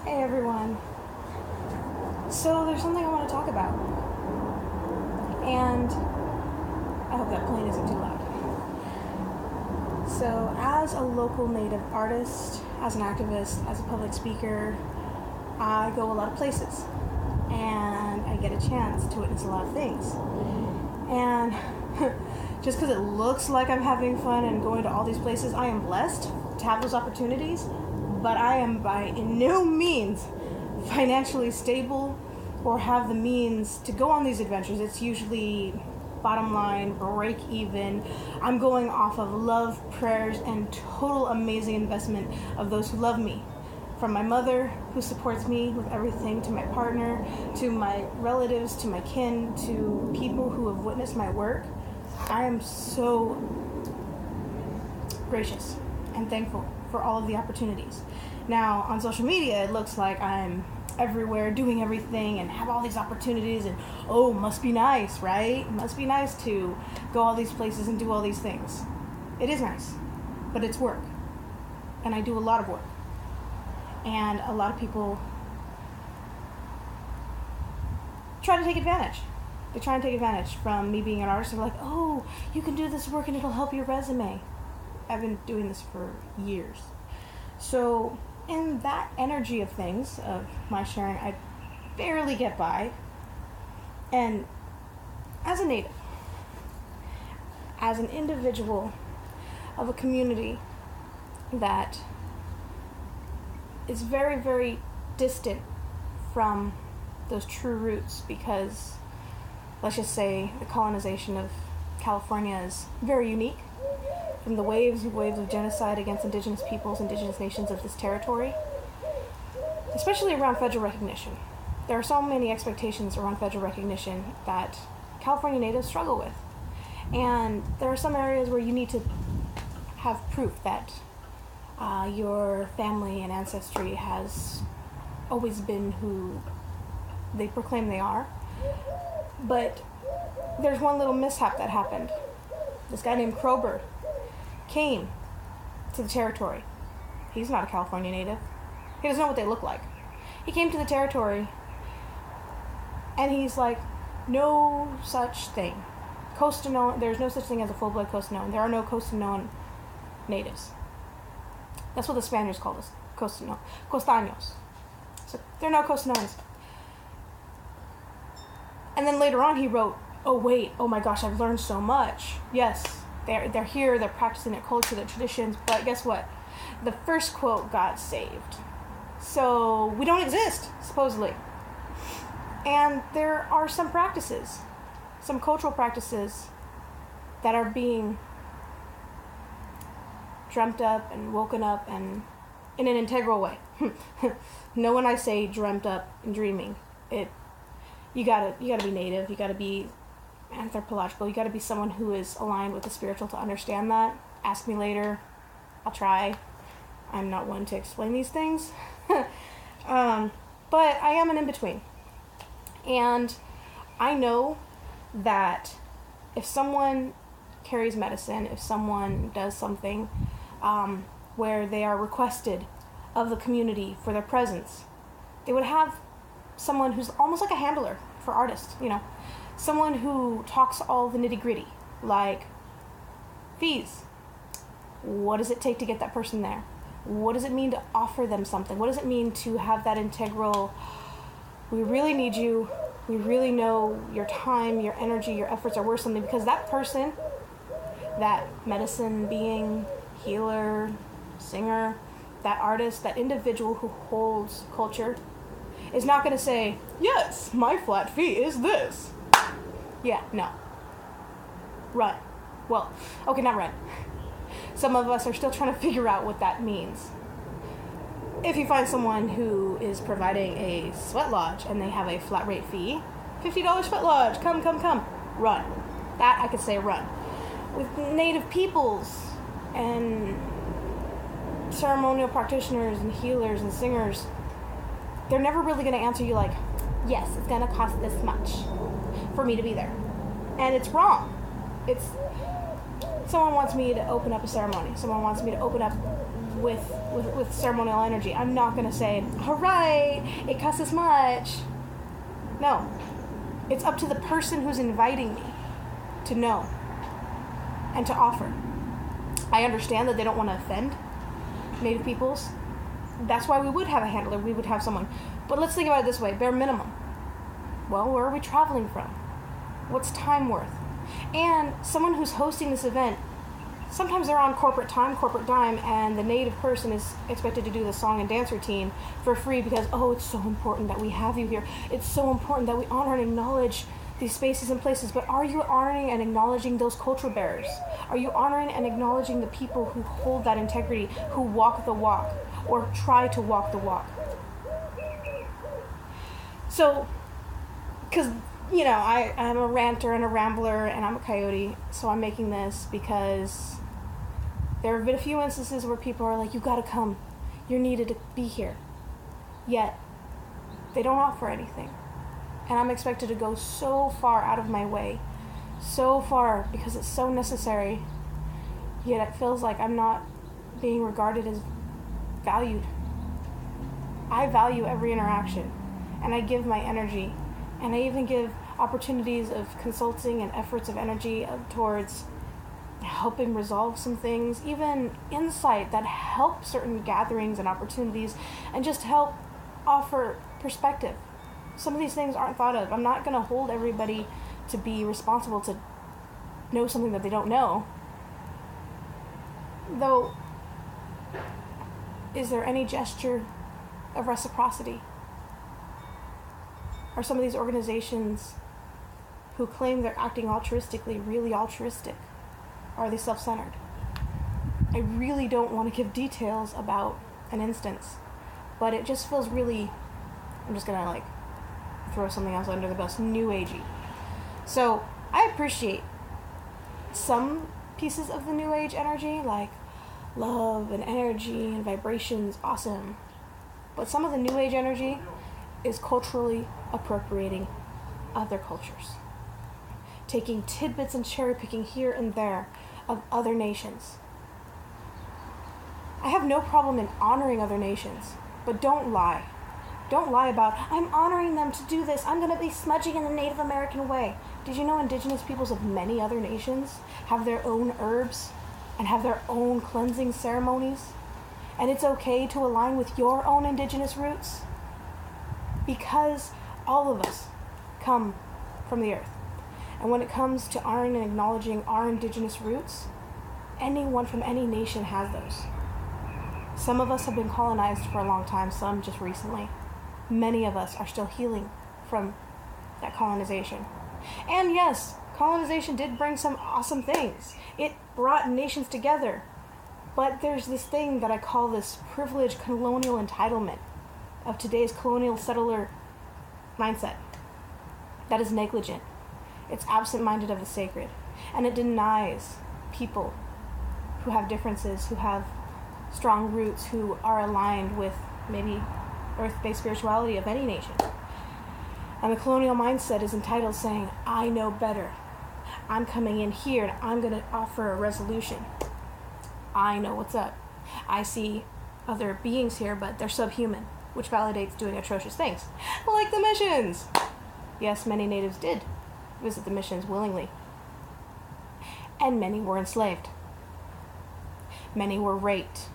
Hey everyone. So there's something I want to talk about. And I hope that plane isn't too loud. So as a local Native artist, as an activist, as a public speaker, I go a lot of places. And I get a chance to witness a lot of things. And just because it looks like I'm having fun and going to all these places, I am blessed to have those opportunities. But I am by no means financially stable or have the means to go on these adventures. It's usually bottom line, break even. I'm going off of love, prayers, and total amazing investment of those who love me. From my mother, who supports me with everything, to my partner, to my relatives, to my kin, to people who have witnessed my work. I am so gracious and thankful for all of the opportunities. Now, on social media, it looks like I'm everywhere doing everything and have all these opportunities and, oh, must be nice, right? Must be nice to go all these places and do all these things. It is nice, but it's work. And I do a lot of work. And a lot of people try to take advantage. They try and take advantage from me being an artist. They're like, oh, you can do this work and it'll help your resume. I've been doing this for years. So in that energy of things, of my sharing, I barely get by. And as a Native, as an individual of a community that is very, very distant from those true roots, because let's just say the colonization of California is very unique. From the waves and waves of genocide against indigenous peoples, indigenous nations of this territory, especially around federal recognition. There are so many expectations around federal recognition that California natives struggle with. And there are some areas where you need to have proof that your family and ancestry has always been who they proclaim they are. But there's one little mishap that happened. This guy named Krober came to the territory. He's not a California native. He doesn't know what they look like. He came to the territory and he's like, no such thing. Costanoan, there's no such thing as a full-blood Costanoan. There are no Costanoan natives. That's what the Spaniards called us, Costaños. So there are no Costanoans. And then later on he wrote, oh wait, oh my gosh, I've learned so much. Yes, they're here, they're practicing their culture, their traditions, but guess what? The first quote got saved. So we don't exist, supposedly. And there are some practices, some cultural practices that are being dreamt up and woken up and in an integral way. No, when I say dreamt up and dreaming, you gotta be native, you gotta be anthropological, you gotta be someone who is aligned with the spiritual to understand that. Ask me later, I'll try. I'm not one to explain these things. But I am an in-between. And I know that if someone carries medicine, if someone does something where they are requested of the community for their presence, they would have someone who's almost like a handler for artists, someone who talks all the nitty-gritty, like fees. What does it take to get that person there? What does it mean to offer them something? What does it mean to have that integral, we really need you, we really know your time, your energy, your efforts are worth something, because that person, that medicine being, healer, singer, that artist, that individual who holds culture, is not going to say, yes, my flat fee is this. Yeah, no. Run. Well, okay, not run. Some of us are still trying to figure out what that means. If you find someone who is providing a sweat lodge and they have a flat rate fee, $50 sweat lodge, come, run. That I could say run. With native peoples and ceremonial practitioners and healers and singers, they're never really going to answer you like, yes, it's going to cost this much for me to be there. And it's wrong. Someone wants me to open up a ceremony. Someone wants me to open up with ceremonial energy. I'm not going to say, all right, it costs this much. No. It's up to the person who's inviting me to know and to offer. I understand that they don't want to offend Native peoples. That's why we would have a handler. We would have someone. But let's think about it this way, bare minimum. Well, where are we traveling from? What's time worth? And someone who's hosting this event, sometimes they're on corporate time, corporate dime, and the Native person is expected to do the song and dance routine for free because, oh, it's so important that we have you here. It's so important that we honor and acknowledge these spaces and places. But are you honoring and acknowledging those culture bearers? Are you honoring and acknowledging the people who hold that integrity, who walk the walk, or try to walk the walk? So, because, you know, I'm a ranter and a rambler, and I'm a coyote, so I'm making this because there have been a few instances where people are like, you gotta come, you're needed to be here. Yet, they don't offer anything. And I'm expected to go so far out of my way, so far because it's so necessary, yet it feels like I'm not being regarded as valued. I value every interaction, and I give my energy, and I even give opportunities of consulting and efforts of energy towards helping resolve some things, even insight that help certain gatherings and opportunities, and just help offer perspective. Some of these things aren't thought of. I'm not going to hold everybody to be responsible to know something that they don't know. Though, is there any gesture of reciprocity? Are some of these organizations who claim they're acting altruistically really altruistic? Are they self-centered? I really don't want to give details about an instance, but it just feels really, I'm just going to throw something else under the bus, new agey. So I appreciate some pieces of the new age energy, like love and energy and vibrations, awesome. But some of the new age energy is culturally appropriating other cultures, taking tidbits and cherry picking here and there of other nations. I have no problem in honoring other nations, but don't lie. Don't lie about, I'm honoring them to do this, I'm going to be smudging in the Native American way. Did you know indigenous peoples of many other nations have their own herbs and have their own cleansing ceremonies? And it's okay to align with your own indigenous roots? Because all of us come from the earth. And when it comes to honoring and acknowledging our indigenous roots, anyone from any nation has those. Some of us have been colonized for a long time, some just recently. Many of us are still healing from that colonization. And yes, colonization did bring some awesome things. It brought nations together. But there's this thing that I call this privileged colonial entitlement of today's colonial settler mindset that is negligent. It's absent-minded of the sacred. And it denies people who have differences, who have strong roots, who are aligned with maybe earth-based spirituality of any nation. And the colonial mindset is entitled saying, I know better. I'm coming in here and I'm going to offer a resolution. I know what's up. I see other beings here, but they're subhuman, which validates doing atrocious things. Like the missions! Yes, many natives did visit the missions willingly. And many were enslaved. Many were raped.